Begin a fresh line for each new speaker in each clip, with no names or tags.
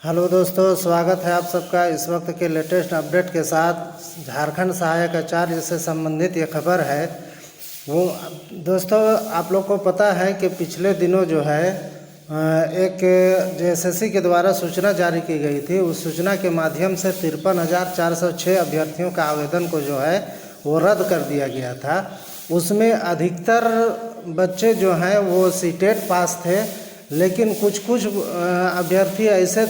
Hello दोस्तों, स्वागत है आप सबका इस वक्त के लेटेस्ट अपडेट के साथ। झारखंड सहायक आचार्य से संबंधित ये खबर है। वो दोस्तों, आप लोग को पता है कि पिछले दिनों जो है एक जेएसएससी के द्वारा सूचना जारी की गई थी। उस सूचना के माध्यम से 53,406 अभ्यर्थियों का आवेदन को जो है वो रद्द कर दिया गया था। उसमें अधिकतर बच्चे जो हैं वो सीटेट पास थे, लेकिन कुछ अभ्यर्थी ऐसे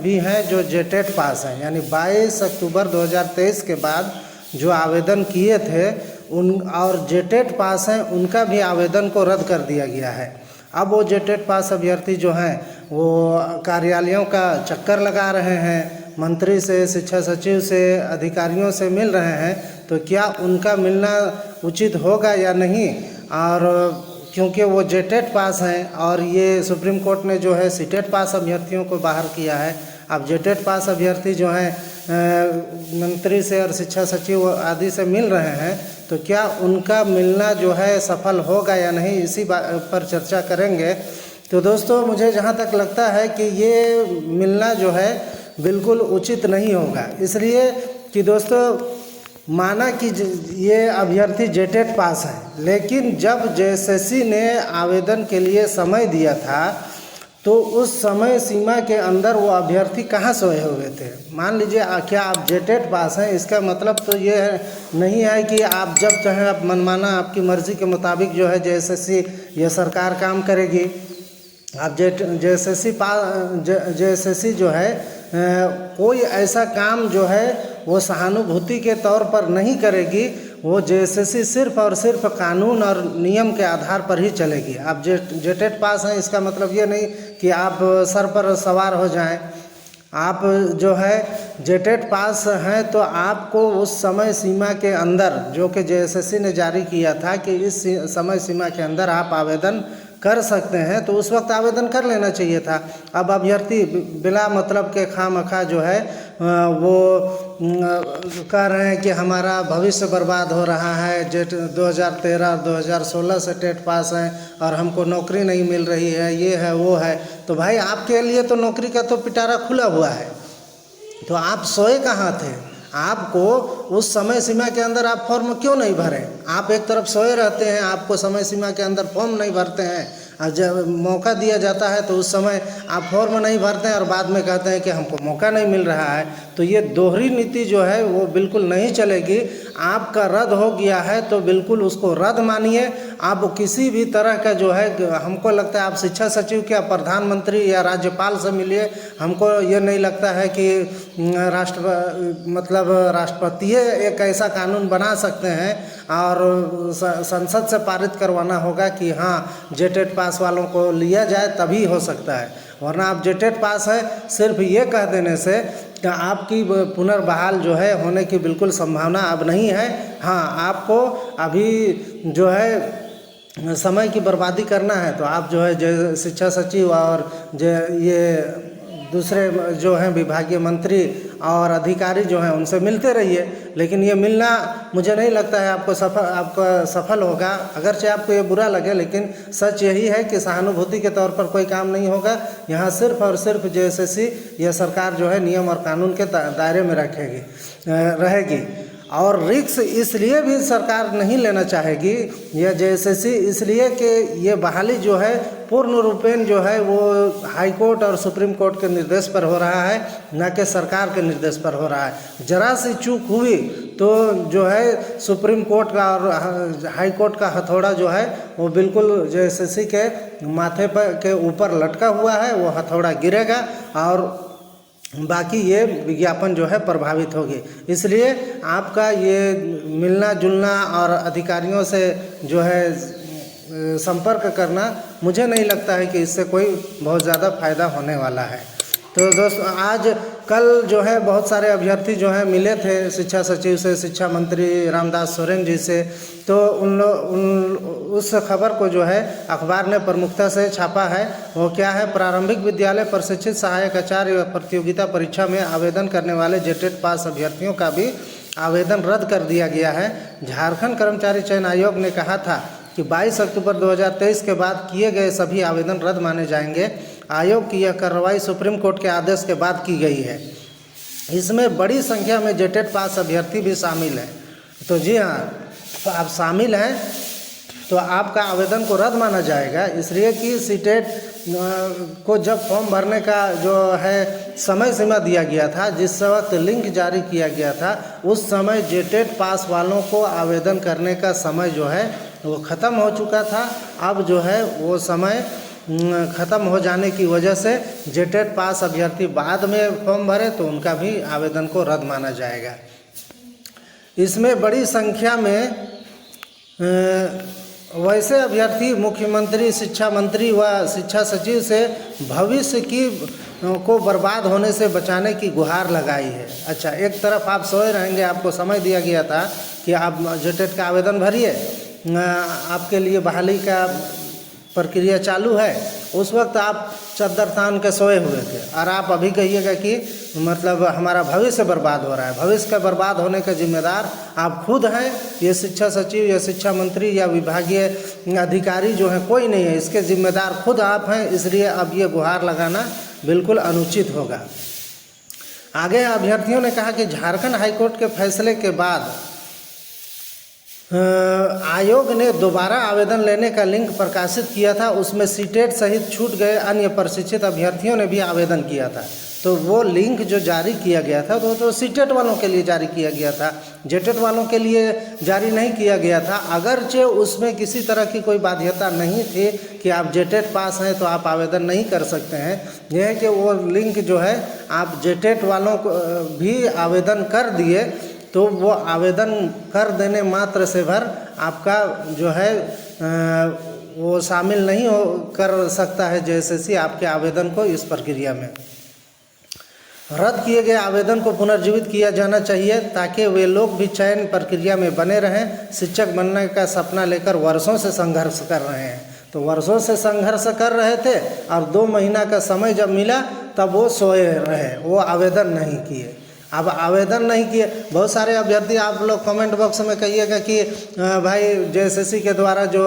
भी हैं जो जेटेट पास हैं, यानी 22 अक्टूबर 2023 के बाद जो आवेदन किए थे उन और जेटेट पास हैं, उनका भी आवेदन को रद्द कर दिया गया है। अब वो जेटेट पास अभ्यर्थी जो हैं वो कार्यालयों का चक्कर लगा रहे हैं, मंत्री से, शिक्षा सचिव से, अधिकारियों से मिल रहे हैं। तो क्या उनका मिलना उचित होगा या नहीं? और क्योंकि वो जेटेट पास हैं और ये सुप्रीम कोर्ट ने जो है सीटेट पास अभ्यर्थियों को बाहर किया है। अब जेटेट पास अभ्यर्थी जो हैं मंत्री से और शिक्षा सचिव आदि से मिल रहे हैं, तो क्या उनका मिलना जो है सफल होगा या नहीं, इसी बात पर चर्चा करेंगे। तो दोस्तों, मुझे जहाँ तक लगता है कि ये मिलना जो है बिल्कुल उचित नहीं होगा, इसलिए कि दोस्तों माना कि ये अभ्यर्थी जेटेट पास है, लेकिन जब जेएसएससी ने आवेदन के लिए समय दिया था तो उस समय सीमा के अंदर वो अभ्यर्थी कहाँ सोए हुए थे। मान लीजिए क्या आप जेटेट पास हैं, इसका मतलब तो ये नहीं है कि आप जब चाहें आप मनमाना आपकी मर्ज़ी के मुताबिक जो है जेएसएससी ये सरकार काम करेगी। आप जेएसएससी जो है कोई ऐसा काम जो है वो सहानुभूति के तौर पर नहीं करेगी। वो जेएसएससी सिर्फ और सिर्फ कानून और नियम के आधार पर ही चलेगी। आप जेटेट पास हैं, इसका मतलब ये नहीं कि आप सर पर सवार हो जाएं। आप जो है जेटेट पास हैं तो आपको उस समय सीमा के अंदर, जो कि जेएसएससी ने जारी किया था कि इस समय सीमा के अंदर आप आवेदन कर सकते हैं, तो उस वक्त आवेदन कर लेना चाहिए था। अब अभ्यर्थी बिला मतलब के खामखा जो है वो कह रहे हैं कि हमारा भविष्य बर्बाद हो रहा है, जेट 2013 और 2016 से टेट पास हैं और हमको नौकरी नहीं मिल रही है, ये है वो है। तो भाई, आपके लिए तो नौकरी का तो पिटारा खुला हुआ है, तो आप सोए कहाँ थे? आपको उस समय सीमा के अंदर आप फॉर्म क्यों नहीं भरें? आप एक तरफ सोए रहते हैं, आपको समय सीमा के अंदर फॉर्म नहीं भरते हैं, और जब मौका दिया जाता है तो उस समय आप फॉर्म नहीं भरते हैं और बाद में कहते हैं कि हमको मौका नहीं मिल रहा है। तो ये दोहरी नीति जो है वो बिल्कुल नहीं चलेगी। आपका रद्द हो गया है तो बिल्कुल उसको रद्द मानिए। आप किसी भी तरह का जो है, हमको लगता है आप शिक्षा सचिव क्या प्रधानमंत्री या राज्यपाल से मिलिए। हमको ये नहीं लगता है कि राष्ट्रपति एक ऐसा कानून बना सकते हैं और संसद से पारित करवाना होगा कि हाँ जेटेट पास वालों को लिया जाए, तभी हो सकता है। वरना आप जेटेट पास है, सिर्फ ये कह देने से कि आपकी पुनर्बहाल जो है होने की बिल्कुल संभावना अब नहीं है। हाँ, आपको अभी जो है समय की बर्बादी करना है तो आप जो है शिक्षा सचिव और ये दूसरे जो हैं विभागीय मंत्री और अधिकारी जो हैं उनसे मिलते रहिए। लेकिन ये मिलना मुझे नहीं लगता है आपका सफल होगा। अगरचे आपको ये बुरा लगे, लेकिन सच यही है कि सहानुभूति के तौर पर कोई काम नहीं होगा। यहाँ सिर्फ और सिर्फ जेएसएससी यह सरकार जो है नियम और कानून के दायरे में रहेगी। और रिस्क इसलिए भी सरकार नहीं लेना चाहेगी या जेएसएससी, इसलिए कि ये बहाली जो है पूर्ण रूपेण जो है वो हाई कोर्ट और सुप्रीम कोर्ट के निर्देश पर हो रहा है, न कि सरकार के निर्देश पर हो रहा है। जरा सी चूक हुई तो जो है सुप्रीम कोर्ट का और हाई कोर्ट का हथौड़ा जो है वो बिल्कुल जेएसएससी के माथे पर के ऊपर लटका हुआ है। वो हथौड़ा गिरेगा और बाकी ये विज्ञापन जो है प्रभावित होगी। इसलिए आपका ये मिलना जुलना और अधिकारियों से जो है संपर्क करना, मुझे नहीं लगता है कि इससे कोई बहुत ज़्यादा फायदा होने वाला है। तो दोस्तों, कल जो है बहुत सारे अभ्यर्थी जो हैं मिले थे शिक्षा सचिव से, शिक्षा मंत्री रामदास सोरेन जी से। तो उस खबर को जो है अखबार ने प्रमुखता से छापा है। वो क्या है? प्रारंभिक विद्यालय प्रशिक्षित सहायक आचार्य प्रतियोगिता परीक्षा में आवेदन करने वाले जेटेट पास अभ्यर्थियों का भी आवेदन रद्द कर दिया गया है। झारखंड कर्मचारी चयन आयोग ने कहा था कि 22 अक्टूबर 2023 के बाद किए गए सभी आवेदन रद्द माने जाएंगे। आयोग की यह कार्रवाई सुप्रीम कोर्ट के आदेश के बाद की गई है। इसमें बड़ी संख्या में जेटेट पास अभ्यर्थी भी शामिल हैं। तो जी हाँ, आप शामिल हैं तो आपका आवेदन को रद्द माना जाएगा, इसलिए कि सीटेट को जब फॉर्म भरने का जो है समय सीमा दिया गया था, जिस वक्त लिंक जारी किया गया था, उस समय जेटेट पास वालों को आवेदन करने का समय जो है वो ख़त्म हो चुका था। अब जो है वो समय ख़त्म हो जाने की वजह से जेटेट पास अभ्यर्थी बाद में फॉर्म भरे तो उनका भी आवेदन को रद्द माना जाएगा। इसमें बड़ी संख्या में वैसे अभ्यर्थी मुख्यमंत्री, शिक्षा मंत्री व शिक्षा सचिव से भविष्य को बर्बाद होने से बचाने की गुहार लगाई है। अच्छा, एक तरफ आप सोए रहेंगे, आपको समय दिया गया था कि आप जेटेट का आवेदन भरिए, आपके लिए बहाली का प्रक्रिया चालू है, उस वक्त आप चद्दर तान के सोए हुए थे और आप अभी कहिएगा कि मतलब हमारा भविष्य बर्बाद हो रहा है। भविष्य का बर्बाद होने का जिम्मेदार आप खुद हैं। ये शिक्षा सचिव या शिक्षा मंत्री या विभागीय अधिकारी जो हैं कोई नहीं है, इसके जिम्मेदार खुद आप हैं। इसलिए अब ये गुहार लगाना बिल्कुल अनुचित होगा। आगे अभ्यर्थियों ने कहा कि झारखंड हाईकोर्ट के फैसले के बाद आयोग ने दोबारा आवेदन लेने का लिंक प्रकाशित किया था, उसमें सीटेट सहित छूट गए अन्य प्रशिक्षित अभ्यर्थियों ने भी आवेदन किया था। तो वो लिंक जो जारी किया गया था तो सीटेट वालों के लिए जारी किया गया था, जेटेट वालों के लिए जारी नहीं किया गया था। अगरचे उसमें किसी तरह की कोई बाध्यता नहीं थी कि आप जेटेट पास हैं तो आप आवेदन नहीं कर सकते हैं। यह है कि वो लिंक जो है आप जेटेट वालों को भी आवेदन कर दिए तो वो आवेदन कर देने मात्र से भर आपका जो है वो शामिल नहीं कर सकता है जेएसएससी आपके आवेदन को इस प्रक्रिया में। रद्द किए गए आवेदन को पुनर्जीवित किया जाना चाहिए ताकि वे लोग भी चयन प्रक्रिया में बने रहें। शिक्षक बनने का सपना लेकर वर्षों से संघर्ष कर रहे हैं, तो वर्षों से संघर्ष कर रहे थे और 2 महीना का समय जब मिला तब वो सोए रहे, वो आवेदन नहीं किए। अब आवेदन नहीं किए, बहुत सारे अभ्यर्थी आप लोग कमेंट बॉक्स में कहिएगा कि भाई जेएसएससी के द्वारा जो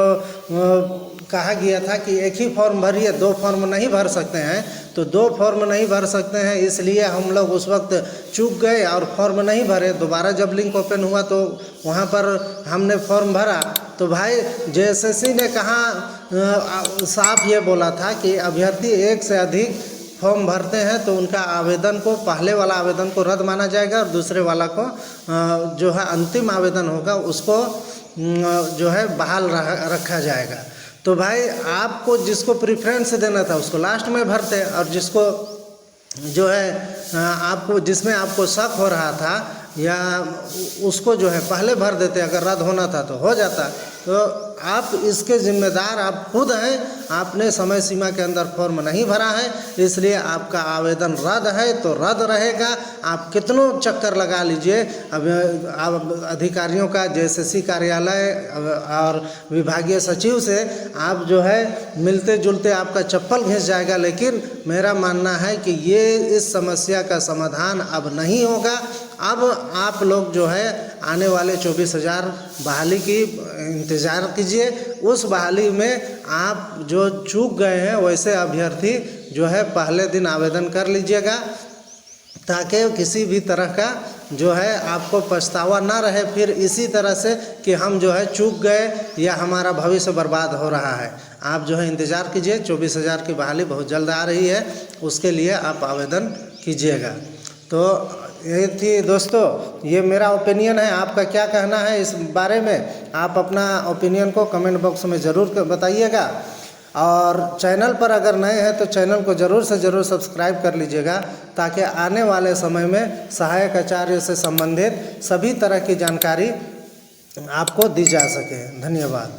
कहा गया था कि एक ही फॉर्म भरिए, 2 फॉर्म नहीं भर सकते हैं, तो 2 फॉर्म नहीं भर सकते हैं इसलिए हम लोग उस वक्त चूक गए और फॉर्म नहीं भरे। दोबारा जब लिंक ओपन हुआ तो वहाँ पर हमने फॉर्म भरा तो भाई जेएसएससी ने कहा साफ ये बोला था कि अभ्यर्थी एक से अधिक फॉर्म भरते हैं तो उनका आवेदन को, पहले वाला आवेदन को रद्द माना जाएगा और दूसरे वाला को जो है अंतिम आवेदन होगा उसको जो है बहाल रखा जाएगा। तो भाई आपको जिसको प्रेफरेंस देना था उसको लास्ट में भरते और जिसको जो है आपको जिसमें आपको शक हो रहा था या उसको जो है पहले भर देते, अगर रद्द होना था तो हो जाता। तो आप इसके जिम्मेदार आप खुद हैं, आपने समय सीमा के अंदर फॉर्म नहीं भरा है इसलिए आपका आवेदन रद्द है तो रद्द रहेगा। आप कितनों चक्कर लगा लीजिए, अब अधिकारियों का जेएसएससी कार्यालय और विभागीय सचिव से आप जो है मिलते जुलते आपका चप्पल घिस जाएगा, लेकिन मेरा मानना है कि ये इस समस्या का समाधान अब नहीं होगा। अब आप लोग जो है आने वाले 24,000 बहाली की इंतज़ार कीजिए। उस बहाली में आप जो चूक गए हैं वैसे अभ्यर्थी जो है पहले दिन आवेदन कर लीजिएगा ताकि किसी भी तरह का जो है आपको पछतावा ना रहे फिर इसी तरह से कि हम जो है चूक गए या हमारा भविष्य बर्बाद हो रहा है। आप जो है इंतज़ार कीजिए, 24,000 की बहाली बहुत जल्द आ रही है, उसके लिए आप आवेदन कीजिएगा। तो ये थी दोस्तों, ये मेरा ओपिनियन है। आपका क्या कहना है इस बारे में? आप अपना ओपिनियन को कमेंट बॉक्स में ज़रूर बताइएगा और चैनल पर अगर नए हैं तो चैनल को ज़रूर से ज़रूर सब्सक्राइब कर लीजिएगा ताकि आने वाले समय में सहायक आचार्य से संबंधित सभी तरह की जानकारी आपको दी जा सके। धन्यवाद।